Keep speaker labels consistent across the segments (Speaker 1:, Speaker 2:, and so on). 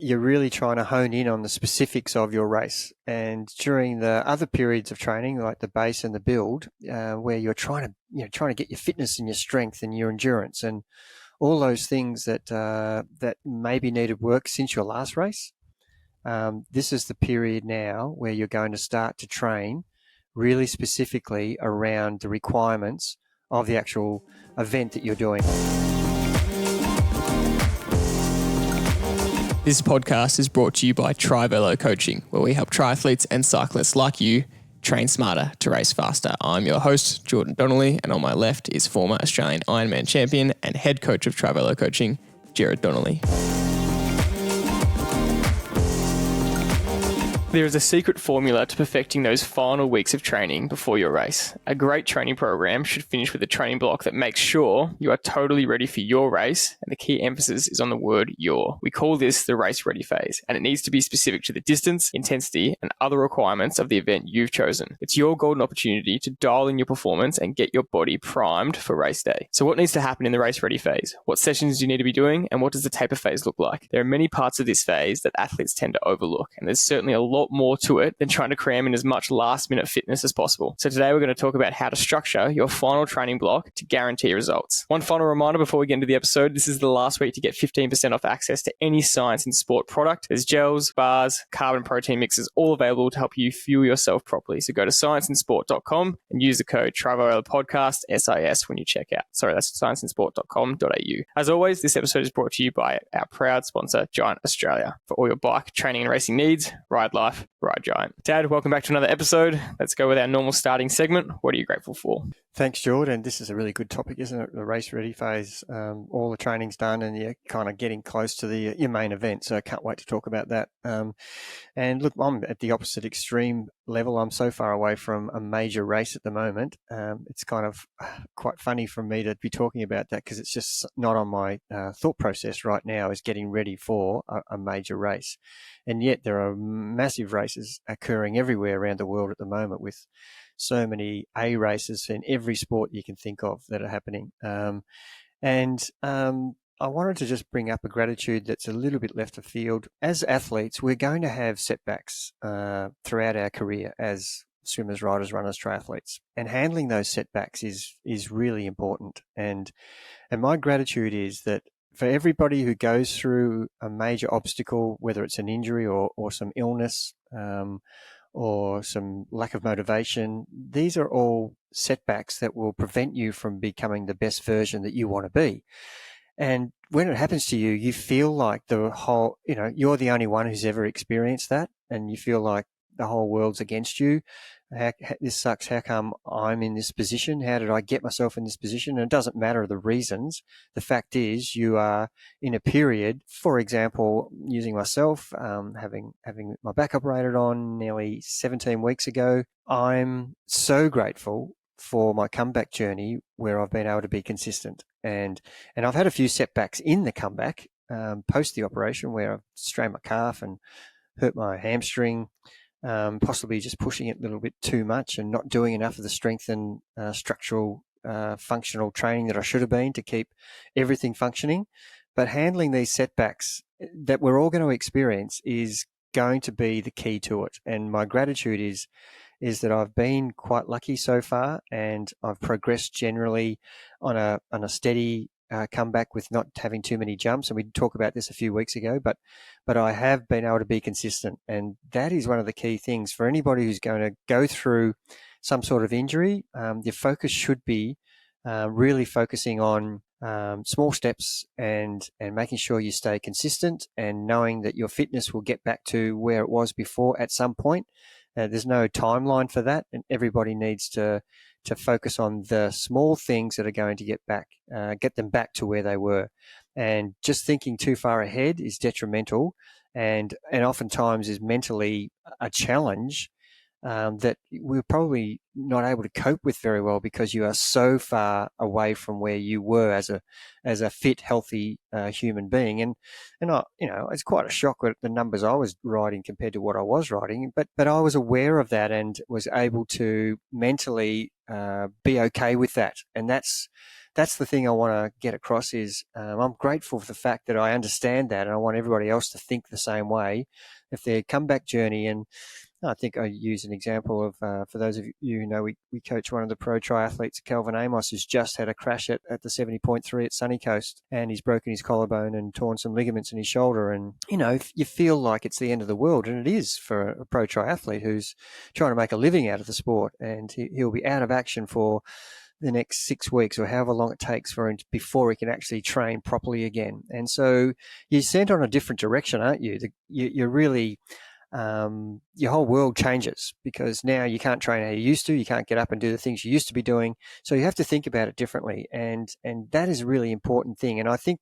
Speaker 1: you're really trying to hone in on the specifics of your race. And during the other periods of training, like the base and the build, where you're trying to get your fitness and your strength and your endurance and all those things that maybe needed work since your last race. This is the period now where you're going to start to train really specifically around the requirements of the actual event that you're doing.
Speaker 2: This podcast is brought to you by Triathlon Coaching, where we help triathletes and cyclists like you train smarter to race faster. I'm your host, Jordan Donnelly, and on my left is former Australian Ironman Champion and head coach of Triathlon Coaching, Gerard Donnelly. There is a secret formula to perfecting those final weeks of training before your race. A great training program should finish with a training block that makes sure you are totally ready for your race, and the key emphasis is on the word your. We call this the race ready phase, and it needs to be specific to the distance, intensity, and other requirements of the event you've chosen. It's your golden opportunity to dial in your performance and get your body primed for race day. So what needs to happen in the race ready phase? What sessions do you need to be doing, and what does the taper phase look like? There are many parts of this phase that athletes tend to overlook, and there's certainly a lot more to it than trying to cram in as much last minute fitness as possible. So today we're going to talk about how to structure your final training block to guarantee results. One final reminder before we get into the episode, this is the last week to get 15% off access to any Science in Sport product. There's gels, bars, carbon protein mixes, all available to help you fuel yourself properly. So go to scienceinsport.com and use the code TRIVOLPodcast, SIS, when you check out. Sorry, that's scienceinsport.com.au. As always, this episode is brought to you by our proud sponsor, Giant Australia. For all your bike training and racing needs, ride life, ride Giant. Dad, welcome back to another episode. Let's go with our normal starting segment. What are you grateful for?
Speaker 1: Thanks, Jordan. This is a really good topic, isn't it? The race ready phase. All the training's done and you're kind of getting close to your main event. So I can't wait to talk about that. And look, I'm at the opposite extreme level. I'm so far away from a major race at the moment. It's kind of quite funny for me to be talking about that because it's just not on my thought process right now, is getting ready for a major race. And yet there are massive races occurring everywhere around the world at the moment, with so many A races in every sport you can think of that are happening. I wanted to just bring up a gratitude that's a little bit left of field. As athletes, we're going to have setbacks throughout our career as swimmers, riders, runners, triathletes. And handling those setbacks is really important. And my gratitude is that for everybody who goes through a major obstacle, whether it's an injury or some illness, or some lack of motivation, these are all setbacks that will prevent you from becoming the best version that you want to be. And when it happens to you, you feel like you're the only one who's ever experienced that, and you feel like the whole world's against you. This sucks. How come I'm in this position? How did I get myself in this position? And it doesn't matter the reasons. The fact is, you are in a period, for example, using myself, having my back operated on nearly 17 weeks ago. I'm so grateful for my comeback journey where I've been able to be consistent. And I've had a few setbacks in the comeback post the operation where I've strained my calf and hurt my hamstring. Possibly just pushing it a little bit too much and not doing enough of the strength and structural functional training that I should have been to keep everything functioning. But handling these setbacks that we're all going to experience is going to be the key to it. And my gratitude is that I've been quite lucky so far, and I've progressed generally on a steady comeback with not having too many jumps. And we talked about this a few weeks ago, but I have been able to be consistent. And that is one of the key things for anybody who's going to go through some sort of injury. Your focus should be really focusing on small steps and making sure you stay consistent and knowing that your fitness will get back to where it was before at some point. There's no timeline for that, and everybody needs to focus on the small things that are going to get them back to where they were. And just thinking too far ahead is detrimental and oftentimes is mentally a challenge that we're probably not able to cope with very well because you are so far away from where you were as a fit, healthy human being. And I, it's quite a shock at the numbers I was riding compared to what I was riding. But I was aware of that and was able to mentally be okay with that. And that's that's the thing I want to get across is I'm grateful for the fact that I understand that, and I want everybody else to think the same way. If their comeback journey, and I think I use an example of, for those of you who know, we coach one of the pro triathletes, Calvin Amos, who's just had a crash at the 70.3 at Sunny Coast, and he's broken his collarbone and torn some ligaments in his shoulder. And, you feel like it's the end of the world, and it is for a pro triathlete who's trying to make a living out of the sport, and he'll be out of action for the next 6 weeks or however long it takes for him before he can actually train properly again. And so you're sent on a different direction, aren't you? You're really... your whole world changes because now you can't train how you used to. You can't get up and do the things you used to be doing. So you have to think about it differently, and that is a really important thing. And I think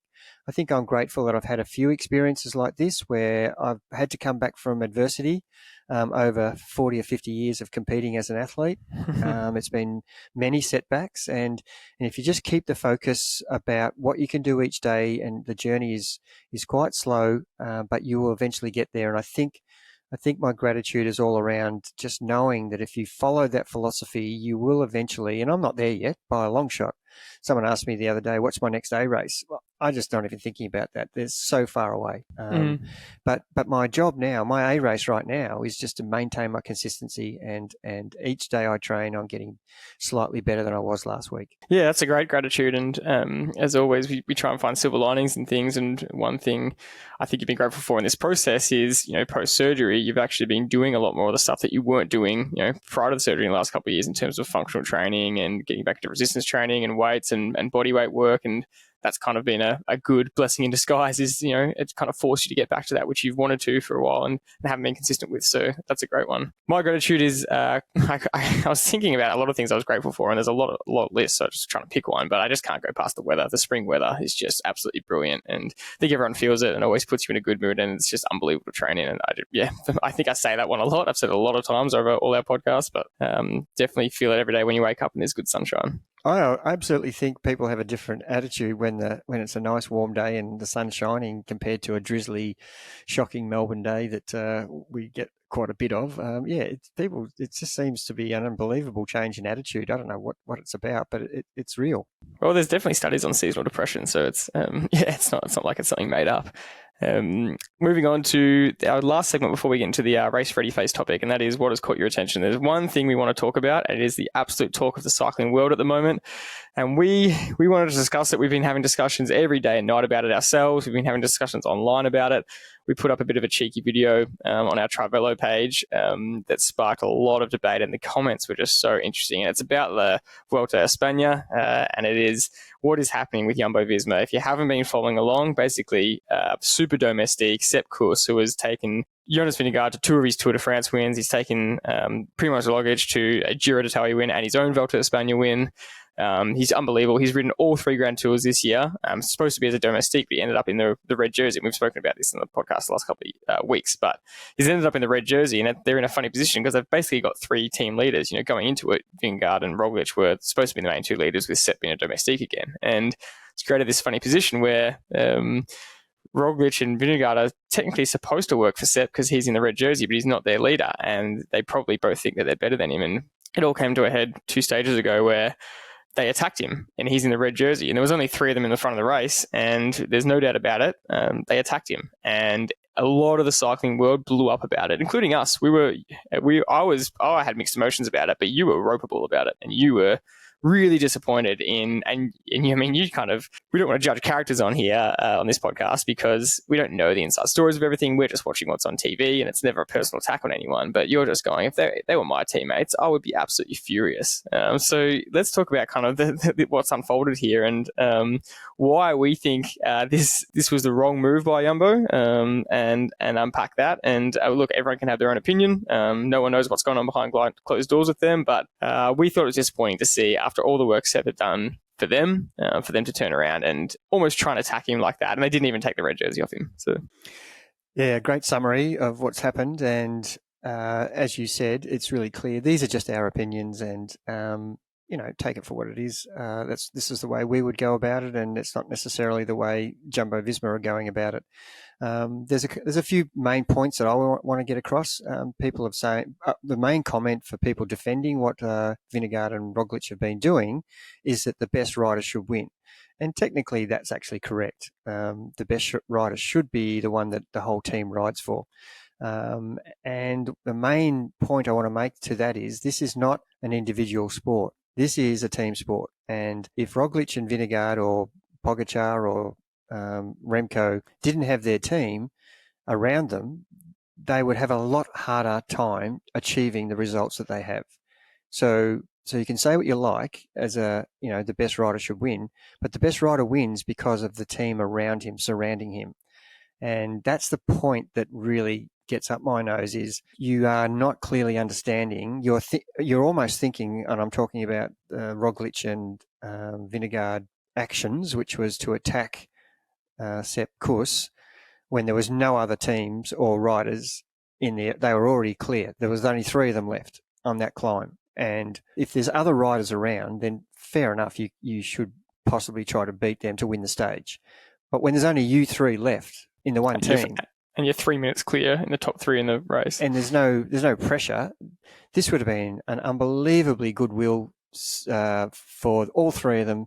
Speaker 1: I'm grateful that I've had a few experiences like this where I've had to come back from adversity over 40 or 50 years of competing as an athlete. It's been many setbacks, and if you just keep the focus about what you can do each day, and the journey is quite slow, but you will eventually get there. And I think my gratitude is all around just knowing that if you follow that philosophy, you will eventually, and I'm not there yet by a long shot. Someone asked me the other day, what's my next A race? Well, I just not even thinking about that. They're so far away. But my job now, my A race right now is just to maintain my consistency, and each day I train, I'm getting slightly better than I was last week.
Speaker 2: Yeah, that's a great gratitude. And as always, we try and find silver linings and things. And one thing I think you've been grateful for in this process is, post-surgery, you've actually been doing a lot more of the stuff that you weren't doing, prior to the surgery in the last couple of years in terms of functional training and getting back to resistance training and weights and body weight work. And that's kind of been a good blessing in disguise, is, it's kind of forced you to get back to that, which you've wanted to for a while and haven't been consistent with. So that's a great one. My gratitude is, I was thinking about a lot of things I was grateful for, and there's a lot of lists. So I'm just trying to pick one, but I just can't go past the weather. The spring weather is just absolutely brilliant, and I think everyone feels it and always puts you in a good mood, and it's just unbelievable to train in. And I think I say that one a lot. I've said it a lot of times over all our podcasts, but definitely feel it every day when you wake up and there's good sunshine.
Speaker 1: I absolutely think people have a different attitude when it's a nice warm day and the sun's shining compared to a drizzly, shocking Melbourne day that we get quite a bit of. It just seems to be an unbelievable change in attitude. I don't know what it's about, but it's real.
Speaker 2: Well, there's definitely studies on seasonal depression, so it's it's not like it's something made up. Moving on to our last segment before we get into the race ready phase topic, and that is what has caught your attention. There's one thing we want to talk about, and it is the absolute talk of the cycling world at the moment. And we wanted to discuss it. We've been having discussions every day and night about it ourselves. We've been having discussions online about it. We put up a bit of a cheeky video on our Trivelo page that sparked a lot of debate, and the comments were just so interesting. And it's about the Vuelta a España, and it is what is happening with Jumbo Visma. If you haven't been following along, basically super domestique Sepp Kuss, who has taken Jonas Vingegaard to 2 of his Tour de France wins. He's taken Primož Roglič to a Giro d'Italia win and his own Vuelta a España win. He's unbelievable. He's ridden all 3 Grand Tours this year. Supposed to be as a domestique, but he ended up in the red jersey. And we've spoken about this in the podcast the last couple of weeks. But he's ended up in the red jersey, and they're in a funny position because they've basically got 3 team leaders. Going into it, Vingegaard and Roglič were supposed to be the main 2 leaders, with Sepp being a domestique again. And it's created this funny position where Roglič and Vingegaard are technically supposed to work for Sepp because he's in the red jersey, but he's not their leader. And they probably both think that they're better than him. And it all came to a head 2 stages ago where they attacked him, and he's in the red jersey. And there was only 3 of them in the front of the race, and there's no doubt about it. They attacked him, and a lot of the cycling world blew up about it, including us. I had mixed emotions about it, but you were ropeable about it, and you were really disappointed in, and I mean, you kind of, we don't want to judge characters on here on this podcast because we don't know the inside stories of everything. We're just watching what's on TV, and it's never a personal attack on anyone. But you're just going, if they were my teammates, I would be absolutely furious. So let's talk about kind of what's unfolded here and why we think this was the wrong move by Jumbo, and unpack that. And look, everyone can have their own opinion. No one knows what's going on behind closed doors with them, but we thought it was disappointing to see, after all the work Sepp had done for them to turn around and almost try and attack him like that. And they didn't even take the red jersey off him. So,
Speaker 1: yeah, great summary of what's happened. And as you said, it's really clear. These are just our opinions. And take it for what it is. This is the way we would go about it, and it's not necessarily the way Jumbo Visma are going about it. There's a few main points that I want to get across. People have saying the main comment for people defending what Vingegaard and Roglic have been doing is that the best rider should win. And technically, that's actually correct. The best rider should be the one that the whole team rides for. And the main point I want to make to that is this is not an individual sport. This is a team sport. And if Roglic and Vingegaard or Pogačar or Remco didn't have their team around them, they would have a lot harder time achieving the results that they have. So you can say what you like as the best rider should win, but the best rider wins because of the team around him, surrounding him. And that's the point that really gets up my nose is you are not clearly understanding. You're almost thinking, and I'm talking about Roglic and Vingegaard actions, which was to attack Sepp Kuss when there was no other teams or riders in there. They were already clear. There was only 3 of them left on that climb. And if there's other riders around, then fair enough, you should possibly try to beat them to win the stage. But when there's only you 3 left in the one team,
Speaker 2: and you're 3 minutes clear in the top 3 in the race,
Speaker 1: and there's no pressure, this would have been an unbelievably goodwill for all 3 of them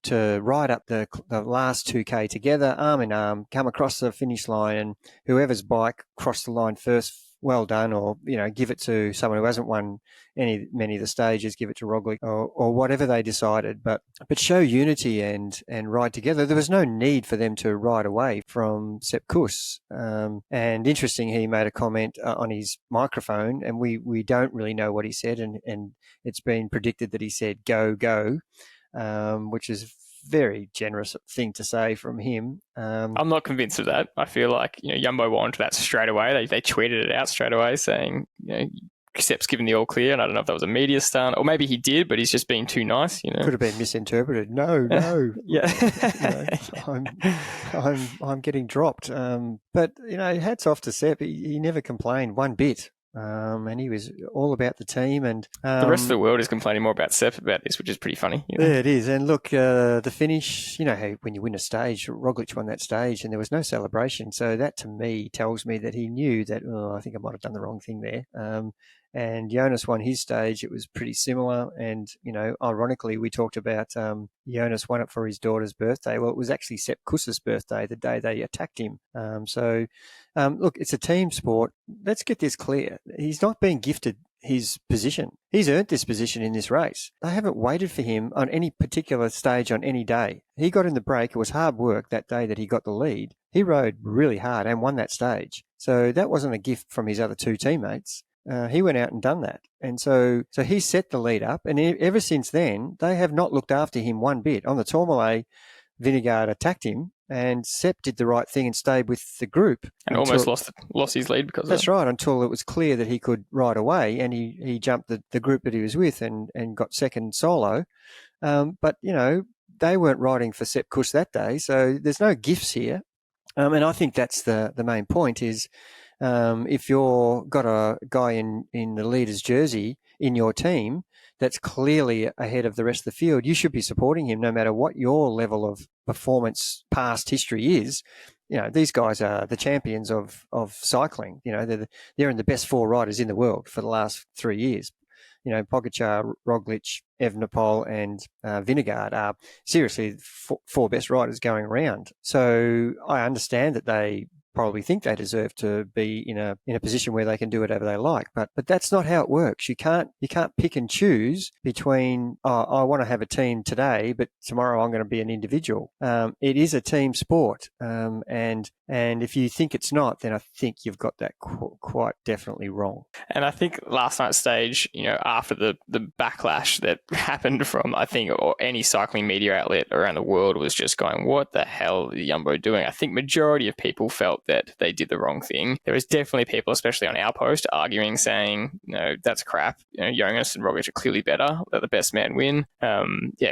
Speaker 1: to ride up the last 2K together, arm in arm, come across the finish line, and whoever's bike crossed the line first, well done, or give it to someone who hasn't won many of the stages, give it to Roglic or whatever they decided, but show unity and ride together. There was no need for them to ride away from Sepp Kuss. And interesting, he made a comment on his microphone, and we don't really know what he said, and it's been predicted that he said go, which is very generous thing to say from him.
Speaker 2: I'm not convinced of that. I feel like Jumbo wanted that straight away. They tweeted it out straight away saying Sepp's given the all clear, and I don't know if that was a media stunt or maybe he did, but he's just being too nice.
Speaker 1: Could have been misinterpreted. No.
Speaker 2: Yeah.
Speaker 1: I'm getting dropped. But hats off to Sepp. He never complained one bit. And he was all about the team, and
Speaker 2: the rest of the world is complaining more about Sepp about this, which is pretty funny.
Speaker 1: Yeah, it is. And look, the finish, how when you win a stage, Roglic won that stage, and there was no celebration. So that to me tells me that he knew that, I think I might have done the wrong thing there. And Jonas won his stage. It was pretty similar. And, ironically, we talked about Jonas won it for his daughter's birthday. Well, it was actually Sepp Kuss's birthday, the day they attacked him. Look, it's a team sport. Let's get this clear. He's not being gifted his position. He's earned this position in this race. They haven't waited for him on any particular stage on any day. He got in the break. It was hard work that day that he got the lead. He rode really hard and won that stage. So that wasn't a gift from his other 2 teammates. He went out and done that. And so he set the lead up. And ever since then, they have not looked after him one bit. On the Tourmalet, Vingegaard attacked him, and Sepp did the right thing and stayed with the group.
Speaker 2: And almost lost his lead because of
Speaker 1: that's right, until it was clear that he could ride away, and he jumped the group that he was with and got second solo. But, they weren't riding for Sepp Kuss that day, so there's no gifts here. And I think that's the main point is, if you've got a guy in the leader's jersey in your team that's clearly ahead of the rest of the field, you should be supporting him no matter what your level of performance past history is. These guys are the champions of cycling. They're in the best 4 riders in the world for the last 3 years. Pogačar, Roglic, Evenepoel and Vingegaard are seriously 4 best riders going around. So I understand that they probably think they deserve to be in a position where they can do whatever they like. But that's not how it works. You can't pick and choose between, I want to have a team today, but tomorrow I'm going to be an individual. It is a team sport. And if you think it's not, then I think you've got that quite definitely wrong.
Speaker 2: And I think last night's stage, after the backlash that happened from, I think, or any cycling media outlet around the world was just going, what the hell are Jumbo doing? I think majority of people felt that they did the wrong thing. There was definitely people, especially on our post, arguing, saying, that's crap. Jonas and Roglic are clearly better. Let the best man win.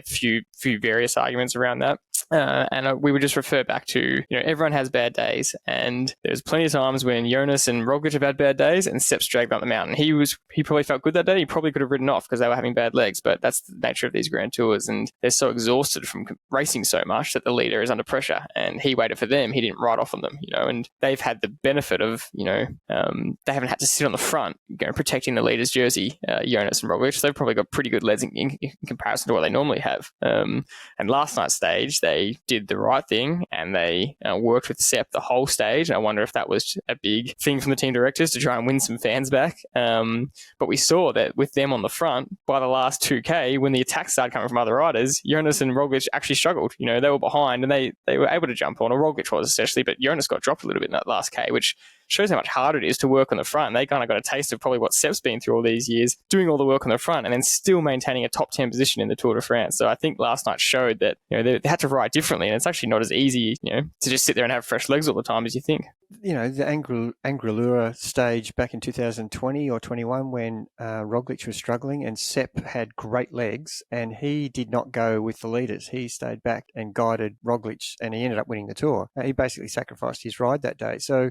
Speaker 2: Few various arguments around that. And we would just refer back to, everyone has bad days, and there's plenty of times when Jonas and Roglic have had bad days and Sepp's dragged up the mountain. He probably felt good that day. He probably could have ridden off because they were having bad legs, but that's the nature of these Grand Tours, and they're so exhausted from racing so much that the leader is under pressure, and he waited for them. He didn't ride off on them, and they've had the benefit of, they haven't had to sit on the front, protecting the leader's jersey, Jonas and Roglic. So they've probably got pretty good legs in comparison to what they normally have. And last night's stage, they did the right thing, and they worked with Sepp the whole stage. I wonder if that was a big thing from the team directors to try and win some fans back. But we saw that with them on the front, by the last 2K, when the attacks started coming from other riders, Jonas and Roglic actually struggled. They were behind, and they were able to jump on, or Roglic was especially, but Jonas got dropped a little bit in that last K, which shows how much harder it is to work on the front. They kind of got a taste of probably what Sepp's been through all these years, doing all the work on the front and then still maintaining a top 10 position in the Tour de France. So I think last night showed that they had to ride differently, and it's actually not as easy to just sit there and have fresh legs all the time as you think.
Speaker 1: The Angrelura stage back in 2020 or 21 when Roglic was struggling and Sepp had great legs, and he did not go with the leaders. He stayed back and guided Roglic, and he ended up winning the Tour. He basically sacrificed his ride that day. So,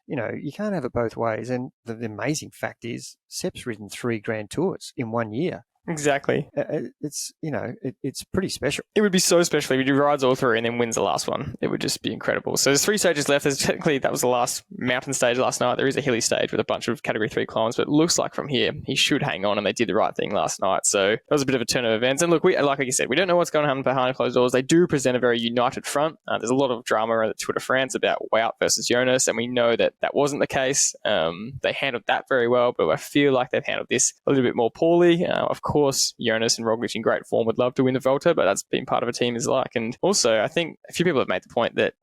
Speaker 1: you can't have it both ways. And the amazing fact is Sepp's ridden 3 Grand Tours in 1 year.
Speaker 2: Exactly.
Speaker 1: It's it's pretty special.
Speaker 2: It would be so special if he rides all 3 and then wins the last one. It would just be incredible. So there's 3 stages left. Technically, that was the last mountain stage last night. There is a hilly stage with a bunch of Category 3 climbs, but it looks like from here he should hang on, and they did the right thing last night. So that was a bit of a turn of events. And look, like you said, we don't know what's going to happen behind closed doors. They do present a very united front. There's a lot of drama around the Tour de France about Wout versus Jonas, and we know that wasn't the case. They handled that very well, but I feel like they've handled this a little bit more poorly. Of course, Jonas and Roglic in great form would love to win the Volta, but that's been part of a team is like. And also, I think a few people have made the point that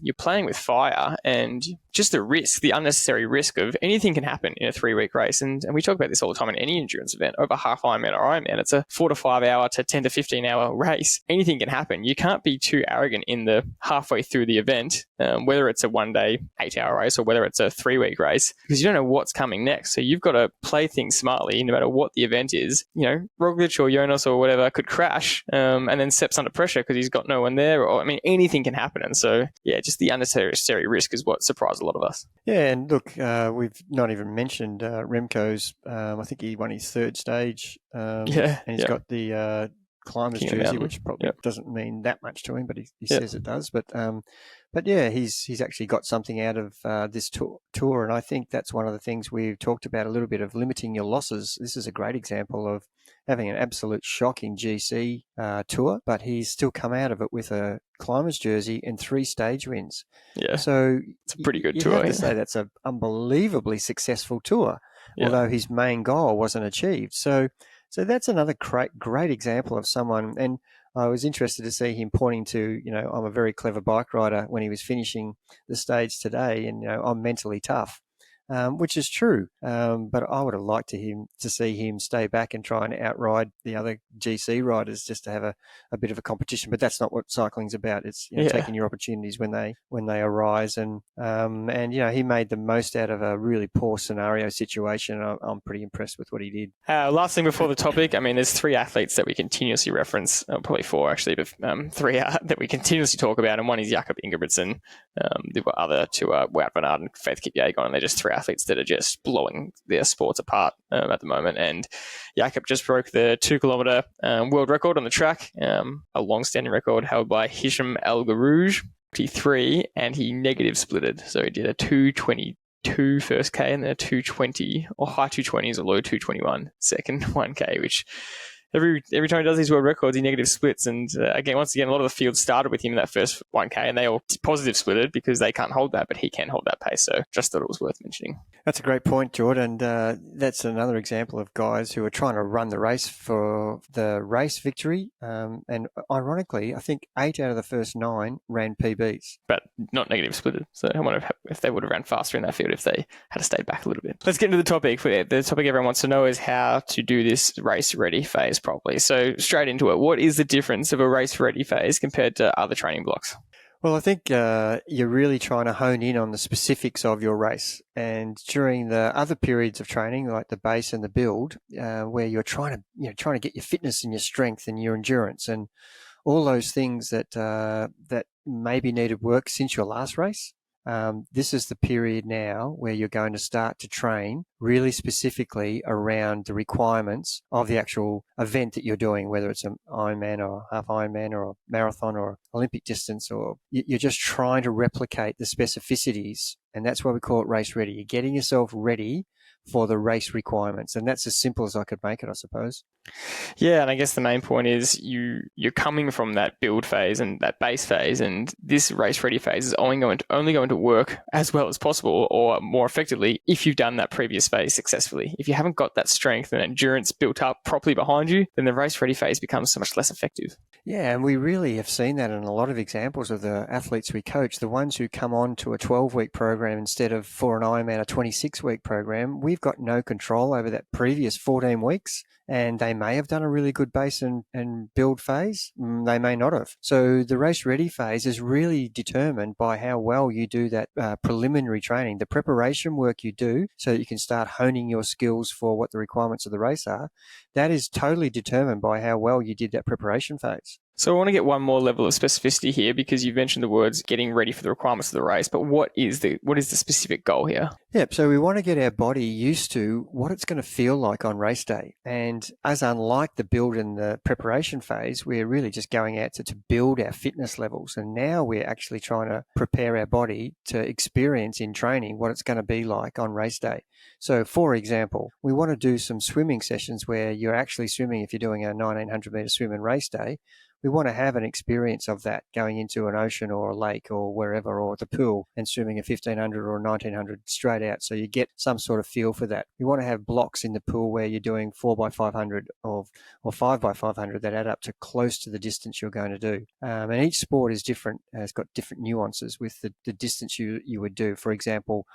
Speaker 2: you're playing with fire, and just the unnecessary risk of anything can happen in a 3-week race. And we talk about this all the time in any endurance event, over half Ironman or Ironman. It's a 4 to 5 hour to 10 to 15 hour race. Anything can happen. You can't be too arrogant in the halfway through the event, whether it's a 1 day, 8 hour race or whether it's a 3-week race, because you don't know what's coming next. So you've got to play things smartly no matter what the event is. Roglic or Jonas or whatever could crash, and then Sepp's under pressure because he's got no one there. Or anything can happen. And so, just the unnecessary risk is what surprised a lot of us.
Speaker 1: Yeah, and look, we've not even mentioned Remco's. I think he won his 3rd stage. And he's got the climbers jersey, which probably doesn't mean that much to him, but he says it does. But yeah, he's actually got something out of this tour, and I think that's one of the things we've talked about a little bit of limiting your losses. This is a great example of having an absolute shocking GC tour, but he's still come out of it with a climbers jersey and 3 stage wins.
Speaker 2: Yeah,
Speaker 1: so
Speaker 2: it's a pretty good
Speaker 1: you
Speaker 2: tour.
Speaker 1: Have to say that's an unbelievably successful tour, although his main goal wasn't achieved. So that's another great example of someone. And I was interested to see him pointing to, I'm a very clever bike rider when he was finishing the stage today, and I'm mentally tough. Which is true. But I would have liked to see him stay back and try and outride the other GC riders just to have a bit of a competition. But that's not what cycling's about. It's taking your opportunities when they arise. And he made the most out of a really poor scenario situation. I'm pretty impressed with what he did.
Speaker 2: Last thing before the topic, there's 3 athletes that we continuously reference, probably 4 actually, but 3 that we continuously talk about, and one is Jakob Ingebrigtsen. The other 2 are Wout van Aert and Faith Kipyegon, and they're just 3 athletes that are just blowing their sports apart at the moment. And Jakob just broke the 2-kilometer world record on the track, a long-standing record held by Hisham El Garouj, 53, and he negative splitted. So he did a 2:22 first K and then a 2:20 or high 2:20s or low 2:21 second 1K, which every time he does these world records, he negative splits. And once again, a lot of the field started with him in that first 1K, and they all positive splitted because they can't hold that, but he can hold that pace. So just thought it was worth mentioning.
Speaker 1: That's a great point, Jordan. And that's another example of guys who are trying to run the race for the race victory. And ironically, I think 8 out of the first 9 ran PBs.
Speaker 2: But not negative splitted. So I wonder if they would have ran faster in that field if they had stayed back a little bit. Let's get into the topic. The topic everyone wants to know is how to do this race ready phase properly. So straight into it, what is the difference of a race ready phase compared to other training blocks?
Speaker 1: Well, I think you're really trying to hone in on the specifics of your race. And during the other periods of training, like the base and the build, where you're trying to get your fitness and your strength and your endurance. And all those things that that maybe needed work since your last race. This is the period now where you're going to start to train really specifically around the requirements of the actual event that you're doing, whether it's an Ironman or half Ironman or a marathon or Olympic distance, or you're just trying to replicate the specificities. And that's why we call it race ready. You're getting yourself ready for the race requirements. And that's as simple as I could make it, I suppose.
Speaker 2: Yeah, and I guess the main point is you're coming from that build phase and that base phase, and this race ready phase is only going to work as well as possible or more effectively if you've done that previous phase successfully. If you haven't got that strength and endurance built up properly behind you, then the race ready phase becomes so much less effective.
Speaker 1: Yeah, and we really have seen that in a lot of examples of the athletes we coach. The ones who come on to a 12-week program instead of, for an Ironman, a 26-week program, we've got no control over that previous 14 weeks. And they may have done a really good base and build phase. They may not have. So the race ready phase is really determined by how well you do that preliminary training, the preparation work you do so that you can start honing your skills for what the requirements of the race are. That is totally determined by how well you did that preparation phase.
Speaker 2: So I want to get one more level of specificity here, because you've mentioned the words getting ready for the requirements of the race, but what is the specific goal here?
Speaker 1: Yep, so we want to get our body used to what it's going to feel like on race day. And as unlike the build and the preparation phase, we're really just going out to build our fitness levels. And now we're actually trying to prepare our body to experience in training what it's going to be like on race day. So, for example, we want to do some swimming sessions where you're actually swimming. If you're doing a 1900 meter swim in race day, we want to have an experience of that going into an ocean or a lake or wherever, or the pool, and swimming a 1500 or a 1900 straight out. So you get some sort of feel for that. We want to have blocks in the pool where you're doing 4x500 or 5x500 that add up to close to the distance you're going to do. And each sport is different, has got different nuances with the distance you would do. For example,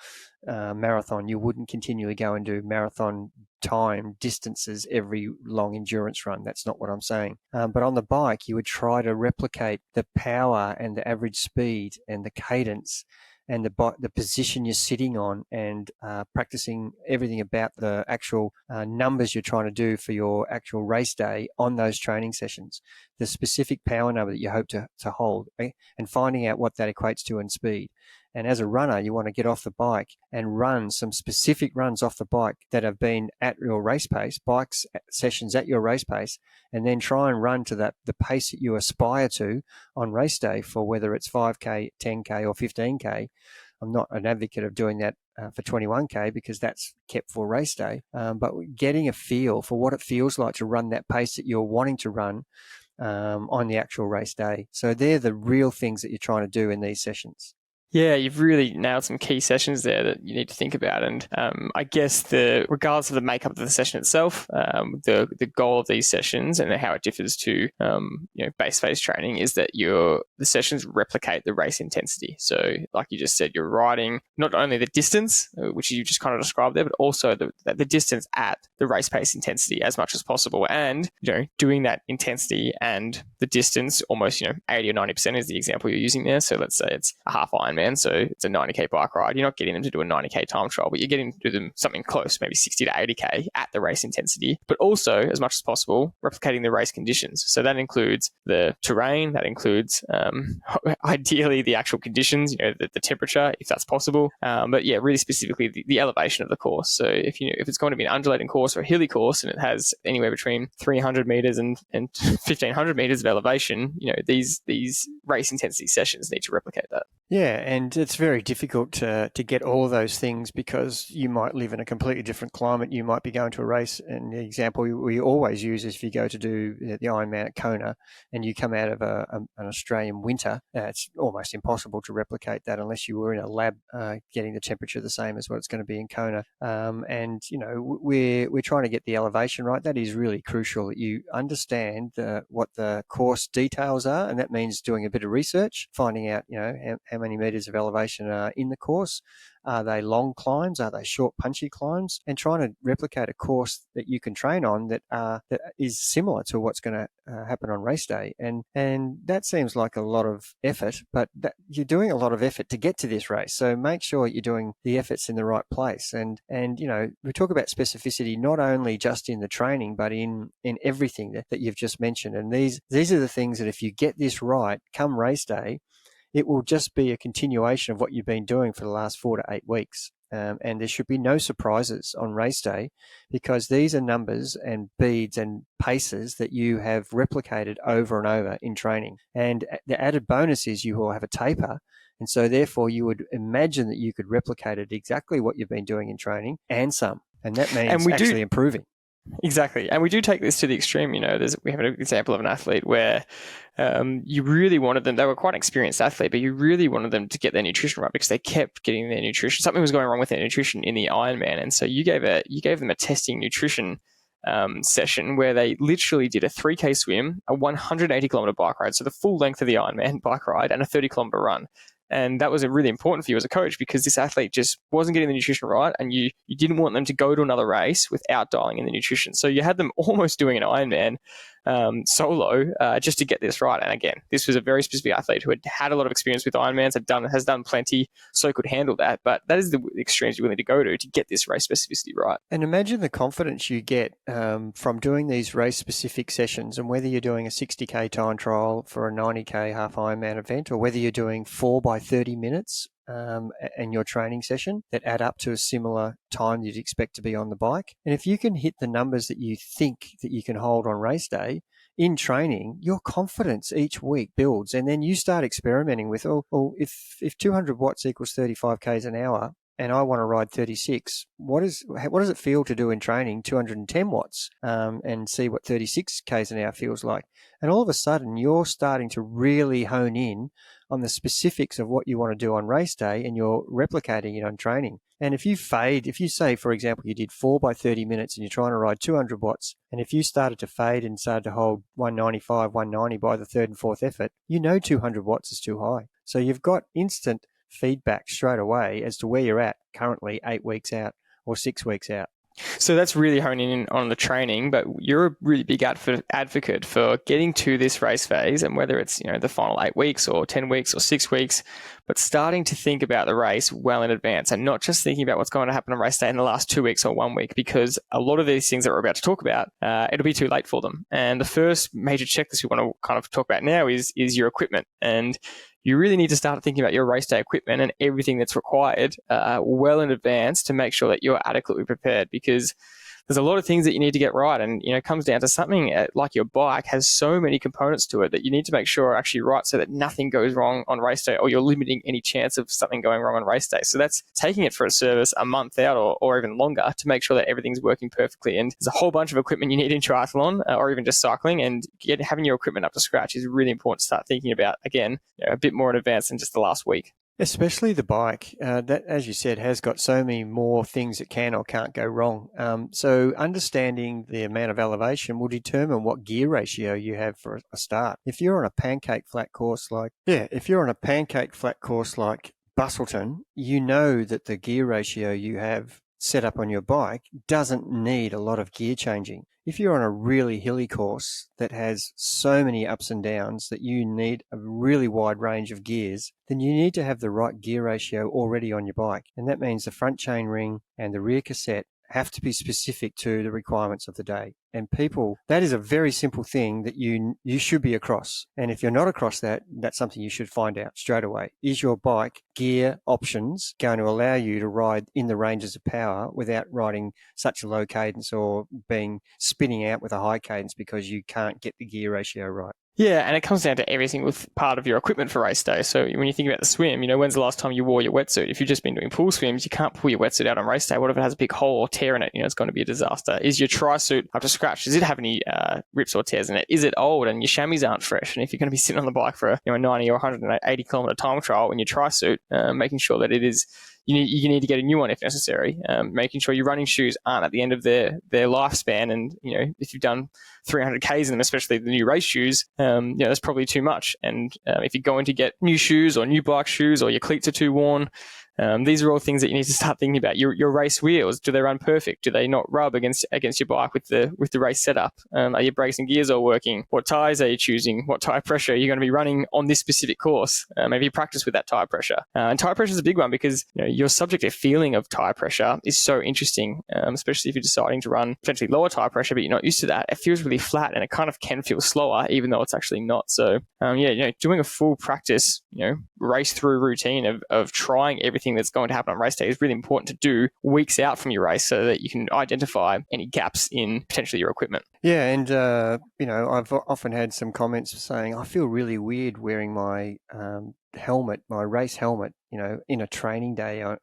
Speaker 1: marathon, you wouldn't continually go and do marathon time distances every long endurance run. That's not what I'm saying. But on the bike, you would try to replicate the power and the average speed and the cadence and the position you're sitting on, and practicing everything about the actual numbers you're trying to do for your actual race day on those training sessions, the specific power number that you hope to hold, and finding out what that equates to in speed. And as a runner, you want to get off the bike and run some specific runs off the bike that have been at your race pace, bikes sessions at your race pace, and then try and run to the pace that you aspire to on race day for whether it's 5K, 10K or 15K. I'm not an advocate of doing that for 21K because that's kept for race day, but getting a feel for what it feels like to run that pace that you're wanting to run on the actual race day. So they're the real things that you're trying to do in these sessions.
Speaker 2: Yeah, you've really nailed some key sessions there that you need to think about. And I guess regardless of the makeup of the session itself, the goal of these sessions and how it differs to base phase training is that the sessions replicate the race intensity. So like you just said, you're riding not only the distance, which you just kind of described there, but also the distance at the race pace intensity as much as possible. And doing that intensity and the distance almost 80 or 90% is the example you're using there. So let's say it's a half Ironman. So it's a 90K bike ride. You're not getting them to do a 90K time trial, but you're getting to do them something close, maybe 60 to 80K at the race intensity, but also, as much as possible, replicating the race conditions. So that includes the terrain, that includes ideally the actual conditions, the temperature, if that's possible. But yeah, really specifically the elevation of the course. So if it's going to be an undulating course or a hilly course and it has anywhere between 300 meters and 1500 meters of elevation, these race intensity sessions need to replicate that.
Speaker 1: Yeah, and it's very difficult to get all of those things because you might live in a completely different climate. You might be going to a race, and the example we always use is if you go to do the Ironman at Kona and you come out of an Australian winter, it's almost impossible to replicate that unless you were in a lab getting the temperature the same as what it's going to be in Kona. And we're trying to get the elevation right. That is really crucial. You understand what the course details are, and that means doing a bit of research, finding out how many meters meters of elevation are in the course. Are they long climbs? Are they short, punchy climbs? And trying to replicate a course that you can train on that is similar to what's going to happen on race day. And that seems like a lot of effort, but you're doing a lot of effort to get to this race. So make sure you're doing the efforts in the right place. And we talk about specificity not only just in the training, but in everything that you've just mentioned. And these are the things that if you get this right, come race day, it will just be a continuation of what you've been doing for the last 4 to 8 weeks. And there should be no surprises on race day, because these are numbers and beads and paces that you have replicated over and over in training. And the added bonus is you will have a taper. And so therefore you would imagine that you could replicate it exactly what you've been doing in training and some. And that means actually improving.
Speaker 2: Exactly. And we do take this to the extreme. We have an example of an athlete where you really wanted them, they were quite an experienced athlete, but you really wanted them to get their nutrition right because they kept getting their nutrition. Something was going wrong with their nutrition in the Ironman. And so you gave them a testing nutrition session where they literally did a 3K swim, a 180 kilometer bike ride, so the full length of the Ironman bike ride, and a 30 kilometer run. And that was really important for you as a coach, because this athlete just wasn't getting the nutrition right, and you didn't want them to go to another race without dialing in the nutrition. So you had them almost doing an Ironman solo just to get this right. And again, this was a very specific athlete who had a lot of experience with Ironmans, has done plenty, so could handle that. But that is the extremes you're willing to go to get this race specificity right.
Speaker 1: And imagine the confidence you get from doing these race-specific sessions, and whether you're doing a 60K time trial for a 90K half Ironman event, or whether you're doing 4 by 30 minutes and your training session that add up to a similar time you'd expect to be on the bike. And if you can hit the numbers that you think that you can hold on race day in training, your confidence each week builds. And then you start experimenting with, if 200 watts equals 35 Ks an hour, and I want to ride 36, what does it feel to do in training 210 watts and see what 36 Ks an hour feels like? And all of a sudden, you're starting to really hone in on the specifics of what you want to do on race day, and you're replicating it on training. And if you say, for example, you did 4 by 30 minutes and you're trying to ride 200 watts, and if you started to fade and started to hold 195, 190 by the third and fourth effort, 200 watts is too high. So you've got instant feedback straight away as to where you're at currently 8 weeks out or 6 weeks out.
Speaker 2: So that's really honing in on the training, but you're a really big advocate for getting to this race phase, and whether it's the final 8 weeks or 10 weeks or 6 weeks, but starting to think about the race well in advance, and not just thinking about what's going to happen on race day in the last 2 weeks or 1 week, because a lot of these things that we're about to talk about, it'll be too late for them. And the first major checklist we want to kind of talk about now is your equipment. And you really need to start thinking about your race day equipment and everything that's required well in advance to make sure that you're adequately prepared, because there's a lot of things that you need to get right. And, it comes down to something like your bike has so many components to it that you need to make sure are actually right so that nothing goes wrong on race day, or you're limiting any chance of something going wrong on race day. So that's taking it for a service a month out or even longer to make sure that everything's working perfectly. And there's a whole bunch of equipment you need in triathlon or even just cycling, and having your equipment up to scratch is really important to start thinking about, again, a bit more in advance than just the last week.
Speaker 1: Especially the bike, that, as you said, has got so many more things that can or can't go wrong. So understanding the amount of elevation will determine what gear ratio you have for a start. If you're on a pancake flat course like Bustleton, you know that the gear ratio you have set up on your bike doesn't need a lot of gear changing. If you're on a really hilly course that has so many ups and downs that you need a really wide range of gears, then you need to have the right gear ratio already on your bike. And that means the front chain ring and the rear cassette have to be specific to the requirements of the day. And that is a very simple thing that you should be across. And if you're not across that, that's something you should find out straight away. Is your bike gear options going to allow you to ride in the ranges of power without riding such a low cadence or spinning out with a high cadence because you can't get the gear ratio right?
Speaker 2: Yeah, and it comes down to every single part of your equipment for race day. So when you think about the swim, when's the last time you wore your wetsuit? If you've just been doing pool swims, you can't pull your wetsuit out on race day. What if it has a big hole or tear in it? It's going to be a disaster. Is your tri-suit up to scratch? Does it have any rips or tears in it? Is it old and your chamois aren't fresh? And if you're going to be sitting on the bike for a 90 or 180 kilometer time trial in your tri-suit, making sure that it is you need to get a new one if necessary. Making sure your running shoes aren't at the end of their lifespan, and if you've done 300 Ks in them, especially the new race shoes, that's probably too much. And if you're going to get new shoes or new bike shoes, or your cleats are too worn, these are all things that you need to start thinking about. Your race wheels, do they run perfect? Do they not rub against your bike with the race setup? Are your brakes and gears all working? What tires are you choosing? What tire pressure are you going to be running on this specific course? Maybe you practice with that tire pressure. And tire pressure is a big one, because your subjective feeling of tire pressure is so interesting, especially if you're deciding to run potentially lower tire pressure, but you're not used to that. It feels really flat, and it kind of can feel slower, even though it's actually not. So doing a full practice, race through routine of trying everything that's going to happen on race day is really important to do weeks out from your race, so that you can identify any gaps in potentially your equipment.
Speaker 1: Yeah, and I've often had some comments saying, I feel really weird wearing my helmet, my race helmet, in a training day on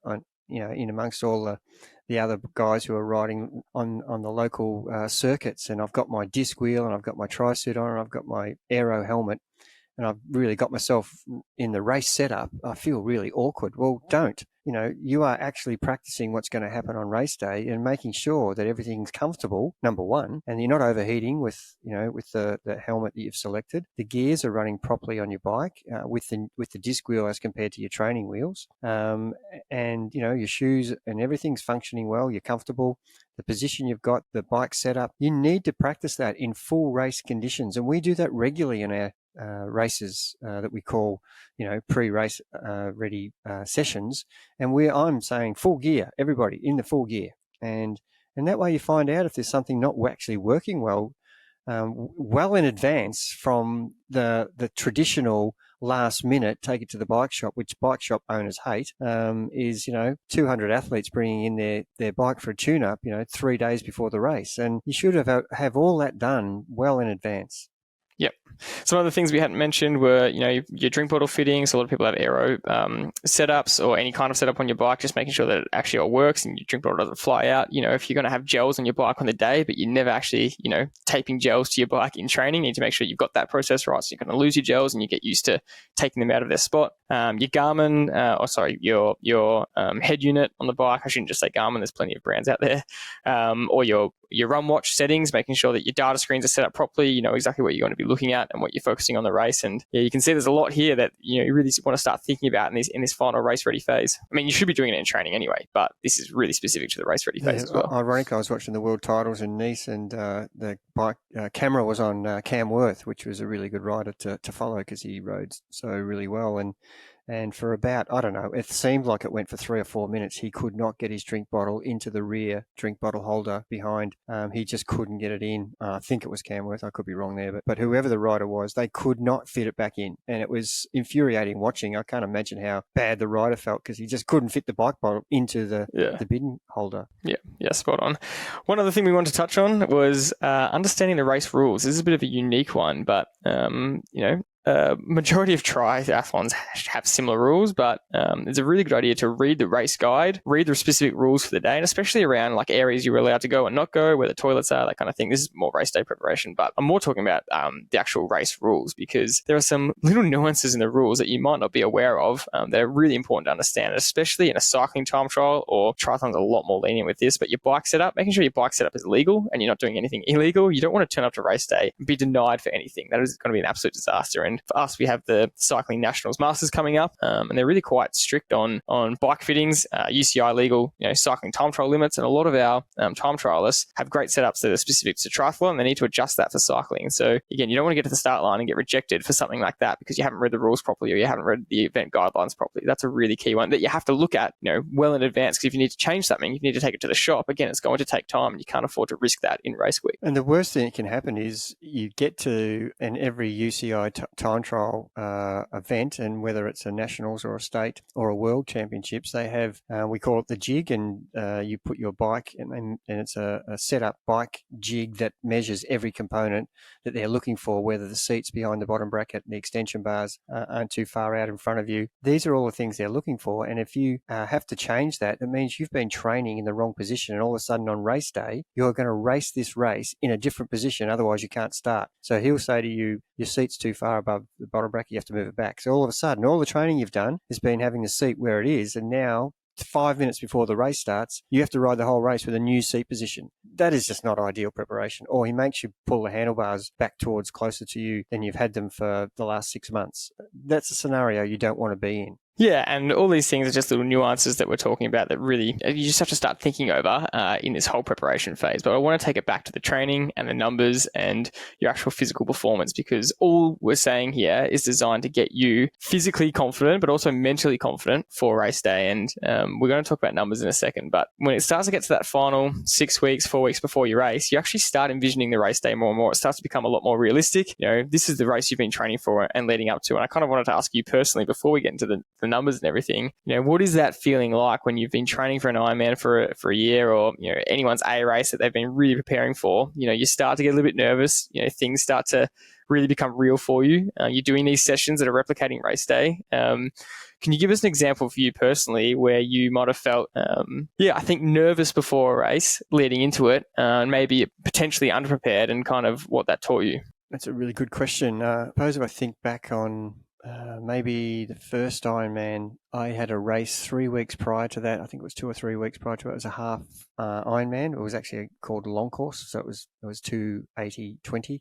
Speaker 1: in amongst all the other guys who are riding on the local circuits, and I've got my disc wheel, and I've got my tri-suit on, and I've got my aero helmet, and I've really got myself in the race setup. I feel really awkward. Well, don't. You are actually practicing what's going to happen on race day and making sure that everything's comfortable, number one, and you're not overheating with the helmet that you've selected. The gears are running properly on your bike with the disc wheel as compared to your training wheels. And your shoes and everything's functioning well. You're comfortable. The position you've got, the bike setup, you need to practice that in full race conditions. And we do that regularly in our races that we call, pre-race ready sessions. And I'm saying full gear, everybody in the full gear. And that way you find out if there's something not actually working well in advance from the traditional last minute, take it to the bike shop, which bike shop owners hate, is 200 athletes bringing in their bike for a tune-up 3 days before the race. And you should have all that done well in advance.
Speaker 2: Yep. Some other things we hadn't mentioned were, your drink bottle fittings. A lot of people have aero setups or any kind of setup on your bike, just making sure that it actually all works and your drink bottle doesn't fly out. If you're going to have gels on your bike on the day, but you're never actually, taping gels to your bike in training, you need to make sure you've got that process right, so you're going to lose your gels and you get used to taking them out of their spot. Your Garmin, your head unit on the bike. I shouldn't just say Garmin. There's plenty of brands out there. Or your run watch settings, making sure that your data screens are set up properly. You know exactly what you're going to be looking at and what you're focusing on the race. And you can see there's a lot here that you really want to start thinking about in this final race ready phase. I mean, you should be doing it in training anyway, but this is really specific to the race ready phase as well.
Speaker 1: Ironic, I was watching the world titles in Nice, and the bike camera was on Cam Worth, which was a really good rider to follow because he rode so really well. And for about, I don't know, it seemed like it went for 3 or 4 minutes. He could not get his drink bottle into the rear drink bottle holder behind. He just couldn't get it in. I think it was Camworth. I could be wrong there. But whoever the rider was, they could not fit it back in. And it was infuriating watching. I can't imagine how bad the rider felt because he just couldn't fit the bike bottle into the bin holder.
Speaker 2: Yeah, spot on. One other thing we wanted to touch on was understanding the race rules. This is a bit of a unique one, but, majority of triathlons have similar rules, but it's a really good idea to read the race guide, read the specific rules for the day, and especially around like areas you're allowed to go and not go, where the toilets are, that kind of thing. This is more race day preparation, but I'm more talking about the actual race rules, because there are some little nuances in the rules that you might not be aware of that are really important to understand, especially in a cycling time trial, or triathlon's a lot more lenient with this, but your bike setup, making sure your bike setup is legal and you're not doing anything illegal. You don't want to turn up to race day and be denied for anything. That is going to be an absolute disaster. And for us, we have the Cycling Nationals Masters coming up, and they're really quite strict on bike fittings, UCI legal, cycling time trial limits, and a lot of our time trialists have great setups that are specific to triathlon, and they need to adjust that for cycling. And so again, you don't want to get to the start line and get rejected for something like that because you haven't read the rules properly or you haven't read the event guidelines properly. That's a really key one that you have to look at, well in advance, because if you need to change something, you need to take it to the shop. Again, it's going to take time, and you can't afford to risk that in race week.
Speaker 1: And the worst thing that can happen is you get to every UCI time trial event, and whether it's a nationals or a state or a world championships, they have we call it the jig, and you put your bike, and it's a set up bike jig that measures every component that they're looking for, whether the seats behind the bottom bracket and the extension bars aren't too far out in front of you. These are all the things they're looking for, and if you have to change that, it means you've been training in the wrong position, and all of a sudden on race day you're going to race this race in a different position, otherwise you can't start. So he'll say to you, your seat's too far above the bottom bracket, you have to move it back. So all of a sudden, all the training you've done has been having the seat where it is, and now 5 minutes before the race starts, you have to ride the whole race with a new seat position. That is just not ideal preparation. Or he makes you pull the handlebars back towards closer to you than you've had them for the last 6 months. That's a scenario you don't want to be in.
Speaker 2: Yeah, and all these things are just little nuances that we're talking about that really you just have to start thinking over in this whole preparation phase. But I want to take it back to the training and the numbers and your actual physical performance, because all we're saying here is designed to get you physically confident, but also mentally confident for race day. And we're going to talk about numbers in a second. But when it starts to get to that final 6 weeks, 4 weeks before your race, you actually start envisioning the race day more and more. It starts to become a lot more realistic. This is the race you've been training for and leading up to. And I kind of wanted to ask you personally, before we get into the numbers and everything, what is that feeling like when you've been training for an Ironman for a year, or anyone's A race that they've been really preparing for? You start to get a little bit nervous. Things start to really become real for you. You're doing these sessions that are replicating race day. Can you give us an example for you personally where you might have felt, I think nervous before a race, leading into it, and maybe potentially underprepared, and kind of what that taught you?
Speaker 1: That's a really good question. I suppose if I think back on maybe the first Ironman, I had a race 3 weeks prior to that. I think it was 2 or 3 weeks prior to it. It was a half Ironman. It was actually called a long course, so it was 280-20.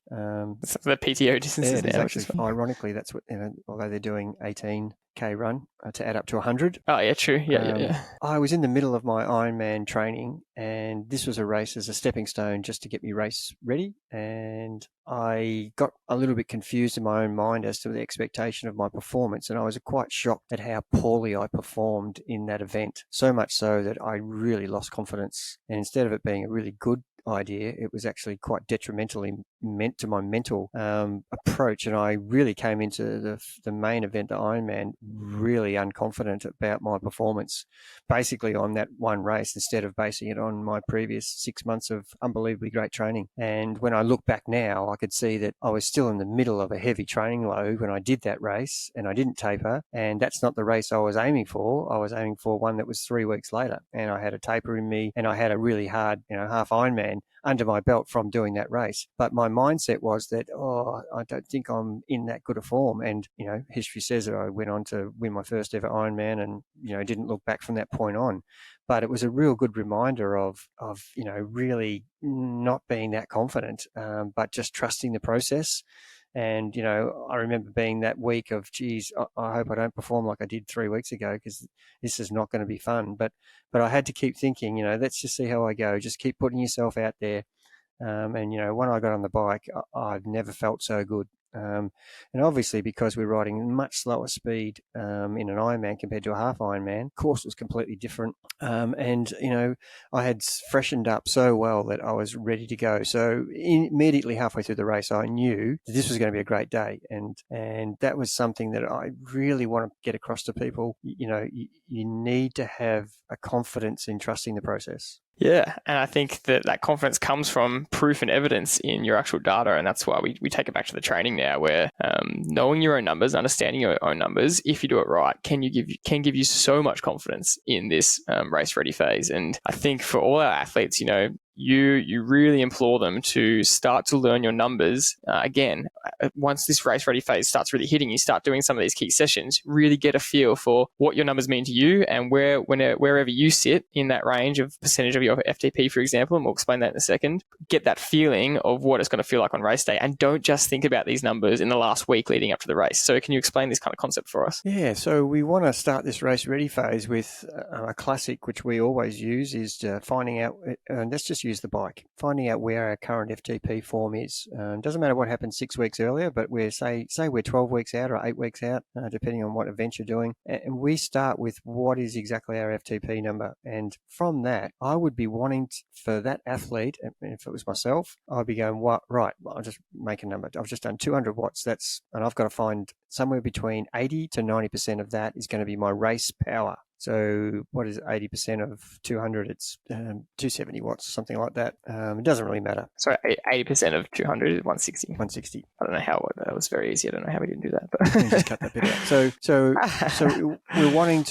Speaker 2: That's the PTO distances now.
Speaker 1: Actually, ironically, that's what, although they're doing 18K run to add up to 100.
Speaker 2: Oh yeah, true. Yeah.
Speaker 1: I was in the middle of my Ironman training, and this was a race as a stepping stone just to get me race ready. And I got a little bit confused in my own mind as to the expectation of my performance, and I was quite shocked at how poorly I performed in that event. So much so that I really lost confidence, and instead of it being a really good idea, it was actually quite detrimentally meant to my mental approach, and I really came into the main event, the Ironman, really unconfident about my performance, basically on that one race, instead of basing it on my previous 6 months of unbelievably great training. And when I look back now, I could see that I was still in the middle of a heavy training load when I did that race, and I didn't taper, and that's not the race I was aiming for. I was aiming for one that was 3 weeks later, and I had a taper in me, and I had a really hard half Ironman under my belt from doing that race. But my mindset was that, I don't think I'm in that good a form. And, history says that I went on to win my first ever Ironman, and, didn't look back from that point on. But it was a real good reminder of really not being that confident, but just trusting the process. And, I remember being that week of, geez, I hope I don't perform like I did 3 weeks ago, because this is not going to be fun. But I had to keep thinking, let's just see how I go. Just keep putting yourself out there. And, when I got on the bike, I've never felt so good. And obviously, because we're riding much slower speed in an Ironman compared to a half Ironman, course was completely different. And I had freshened up so well that I was ready to go. So immediately halfway through the race, I knew that this was going to be a great day, and that was something that I really want to get across to people. You need to have a confidence in trusting the process.
Speaker 2: Yeah, and I think that confidence comes from proof and evidence in your actual data, and that's why we take it back to the training now, where knowing your own numbers, understanding your own numbers, if you do it right, can give you so much confidence in this race ready phase. And I think for all our athletes, you really implore them to start to learn your numbers. Again, once this race ready phase starts really hitting, you start doing some of these key sessions, really get a feel for what your numbers mean to you, and wherever you sit in that range of percentage of your FTP, for example, and we'll explain that in a second. Get that feeling of what it's going to feel like on race day, and don't just think about these numbers in the last week leading up to the race. So can you explain this kind of concept for us?
Speaker 1: Yeah, so we want to start this race ready phase with a classic, which we always use, is finding out, let's just use the bike, finding out where our current FTP form is. Doesn't matter what happened 6 weeks earlier, but we're say we're 12 weeks out or 8 weeks out, depending on what event you're doing. And we start with what is exactly our FTP number. And from that, I would be wanting for that athlete, and if it was myself, I'd be going, what? Right, I'll just make a number. I've just done 200 watts. And I've got to find somewhere between 80 to 90% of that is going to be my race power. So what is 80% of 200? It's 270 watts, something like that. It doesn't really matter.
Speaker 2: Sorry, 80% of 200 is 160.
Speaker 1: 160.
Speaker 2: I don't know how that was very easy. I don't know how we didn't do that. But
Speaker 1: just cut that bit out. So we're wanting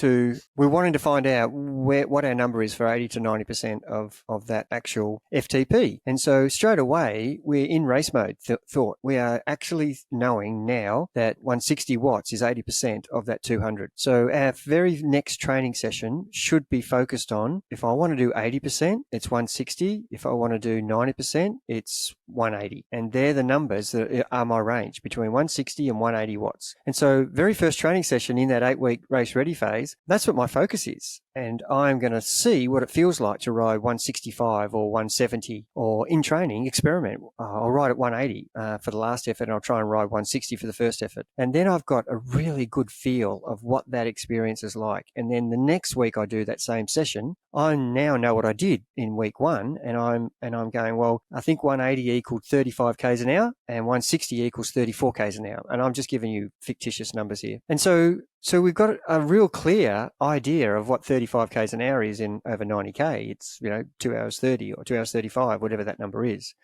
Speaker 1: to find out what our number is for 80 to 90% of that actual FTP. And so straight away we're in race mode. Thought we are actually knowing now that 160 watts is 80% of that 200. So our very next training training session should be focused on, if I want to do 80%, it's 160. If I want to do 90%, it's 180. And they're the numbers that are my range, between 160 and 180 watts. And so very first training session in that 8-week race ready phase, that's what my focus is. And I'm going to see what it feels like to ride 165 or 170, or in training, experiment. I'll ride at 180 for the last effort, and I'll try and ride 160 for the first effort. And then I've got a really good feel of what that experience is like. And then the next week I do that same session, I now know what I did in week 1, and I'm going, well, I think 180 equaled 35 k's an hour and 160 equals 34 k's an hour. And I'm just giving you fictitious numbers here. And so we've got a real clear idea of what 35 k's an hour is in over 90k. It's, 2 hours 30 or 2 hours 35, whatever that number is.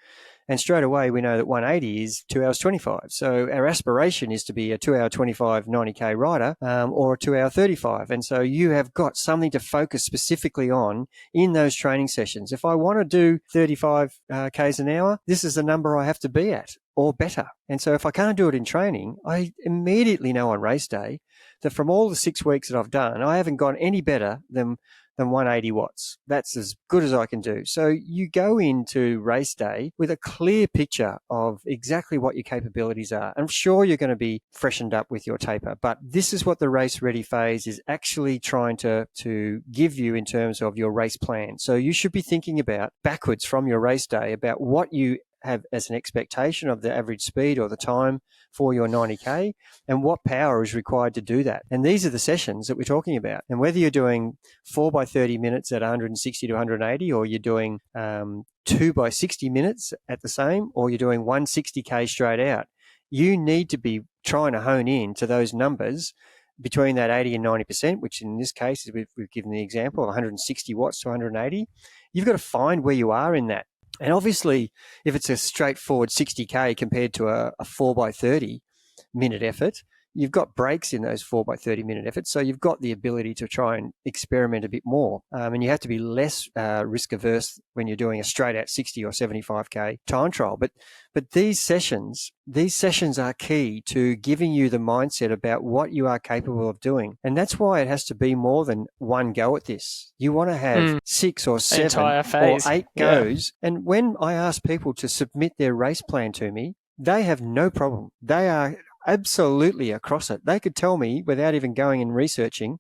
Speaker 1: And straight away, we know that 180 is 2 hours 25. So our aspiration is to be a 2 hour 25 90k rider, or a 2 hour 35. And so you have got something to focus specifically on in those training sessions. If I want to do 35 k's an hour, this is the number I have to be at, or better. And so if I can't do it in training, I immediately know on race day that from all the 6 weeks that I've done, I haven't gone any better than 180 watts. That's as good as I can do. So you go into race day with a clear picture of exactly what your capabilities are. I'm sure you're going to be freshened up with your taper, but this is what the race ready phase is actually trying to give you in terms of your race plan. So you should be thinking about backwards from your race day about what you have as an expectation of the average speed or the time for your 90k, and what power is required to do that. And these are the sessions that we're talking about. And whether you're doing 4 by 30 minutes at 160 to 180, or you're doing 2 by 60 minutes at the same, or you're doing 160k straight out, you need to be trying to hone in to those numbers between that 80 and 90%, which in this case, we've given the example of 160 watts to 180. You've got to find where you are in that. And obviously, if it's a straightforward 60k compared to a 4 by 30 minute effort, you've got breaks in those 4 by 30 minute efforts. So you've got the ability to try and experiment a bit more. And you have to be less risk averse when you're doing a straight out 60 or 75k time trial. But these sessions are key to giving you the mindset about what you are capable of doing. And that's why it has to be more than one go at this. You want to have 6 or 7 or 8 goes. Yeah. And when I ask people to submit their race plan to me, they have no problem. They are absolutely across it. They could tell me without even going and researching,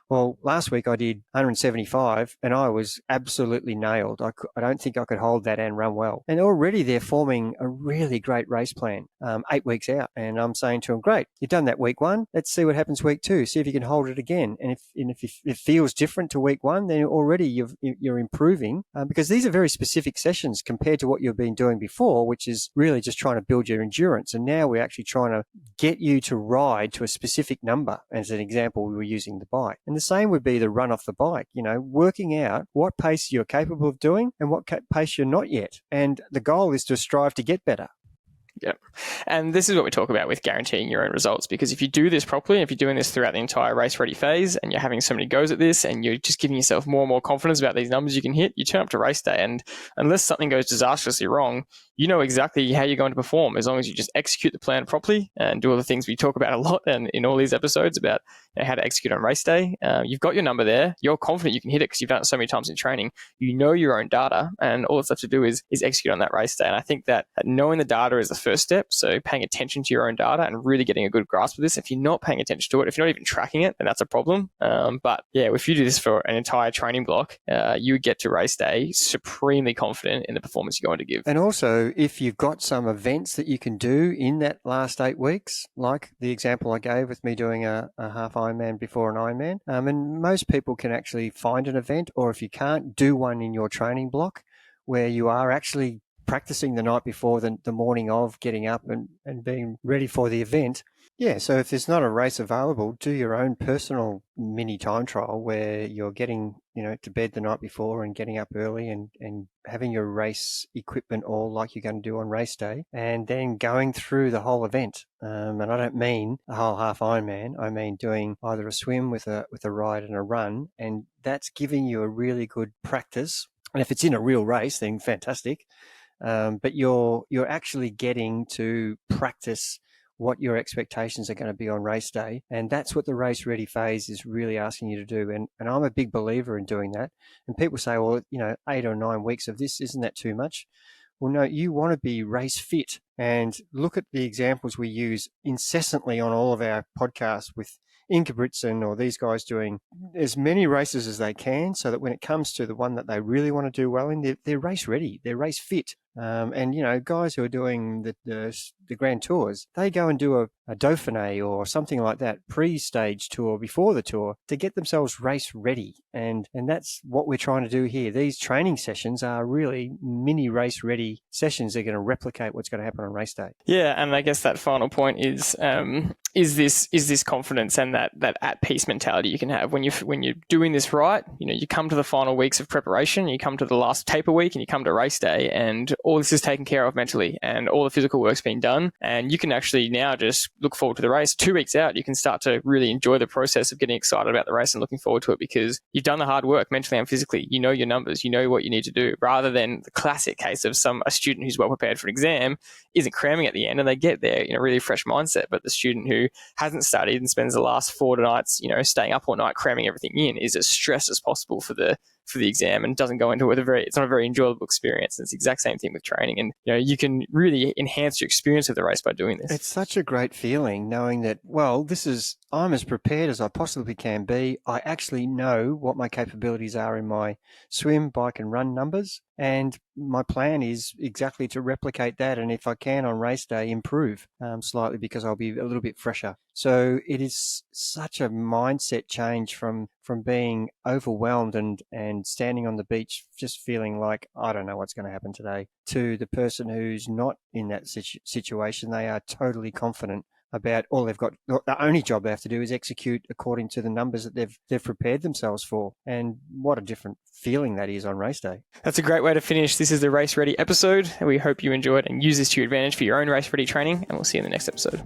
Speaker 1: well, last week I did 175 and I was absolutely nailed. I don't think I could hold that and run well. And already they're forming a really great race plan 8 weeks out. And I'm saying to them, great, you've done that week 1. Let's see what happens week 2. See if you can hold it again. And if it feels different to week 1, then already you're improving, because these are very specific sessions compared to what you've been doing before, which is really just trying to build your endurance. And now we're actually trying to get you to ride to a specific number. As an example, we were using the bike. And the same would be the run off the bike, working out what pace you're capable of doing and what pace you're not yet. And the goal is to strive to get better.
Speaker 2: Yep. And this is what we talk about with guaranteeing your own results, because if you do this properly, if you're doing this throughout the entire race ready phase and you're having so many goes at this and you're just giving yourself more and more confidence about these numbers you can hit, you turn up to race day, and unless something goes disastrously wrong, you know exactly how you're going to perform, as long as you just execute the plan properly and do all the things we talk about a lot and in all these episodes about how to execute on race day. You've got your number there. You're confident you can hit it because you've done it so many times in training. You know your own data, and all that's left to do is execute on that race day. And I think that knowing the data is the first step. So paying attention to your own data and really getting a good grasp of this. If you're not paying attention to it, if you're not even tracking it, then that's a problem. But yeah, if you do this for an entire training block, you get to race day supremely confident in the performance you're going to give.
Speaker 1: And also, if you've got some events that you can do in that last 8 weeks, like the example I gave with me doing a half Ironman before an Ironman, and most people can actually find an event, or if you can't, do one in your training block where you are actually practicing the night before, the morning of, getting up and being ready for the event. Yeah, so if there's not a race available, do your own personal mini time trial where you're getting, to bed the night before and getting up early and having your race equipment all like you're going to do on race day, and then going through the whole event. And I don't mean a whole half Ironman. I mean doing either a swim with a ride and a run, and that's giving you a really good practice. And if it's in a real race, then fantastic. But you're actually getting to practice what your expectations are going to be on race day. And that's what the race ready phase is really asking you to do. And I'm a big believer in doing that. And people say, well, 8 or 9 weeks of this, isn't that too much? Well, no, you want to be race fit. And look at the examples we use incessantly on all of our podcasts with Ingebrigtsen or these guys doing as many races as they can, so that when it comes to the one that they really want to do well in, they're race ready, they're race fit. And guys who are doing the Grand Tours, they go and do a Dauphiné or something like that pre-stage tour before the tour to get themselves race ready. And that's what we're trying to do here. These training sessions are really mini race ready sessions. They're going to replicate what's going to happen on race day.
Speaker 2: Yeah, and I guess that final point is this confidence and that at peace mentality you can have when you're doing this right. You come to the final weeks of preparation, you come to the last taper week, and you come to race day, and all this is taken care of mentally, and all the physical work's been done, and you can actually now just look forward to the race. 2 weeks out, you can start to really enjoy the process of getting excited about the race and looking forward to it, because you've done the hard work mentally and physically. You know your numbers, you know what you need to do, rather than the classic case of a student who's well prepared for an exam isn't cramming at the end, and they get there in a really fresh mindset. But the student who hasn't studied and spends the last 4 nights, staying up all night cramming everything in, is as stressed as possible for the exam and doesn't go into it it's not a very enjoyable experience. It's the exact same thing with training, and you can really enhance your experience of the race by doing this.
Speaker 1: It's such a great feeling knowing that, well, I'm as prepared as I possibly can be. I actually know what my capabilities are in my swim, bike and run numbers, and my plan is exactly to replicate that, and if I can on race day, improve slightly, because I'll be a little bit fresher. So it is such a mindset change from being overwhelmed and standing on the beach just feeling like, I don't know what's going to happen today, to the person who's not in that situation. They are totally confident about all they've got. The only job they have to do is execute according to the numbers that they've prepared themselves for. And what a different feeling that is on race day.
Speaker 2: That's a great way to finish. This is the Race Ready episode. We hope you enjoyed and use this to your advantage for your own race ready training, and we'll see you in the next episode.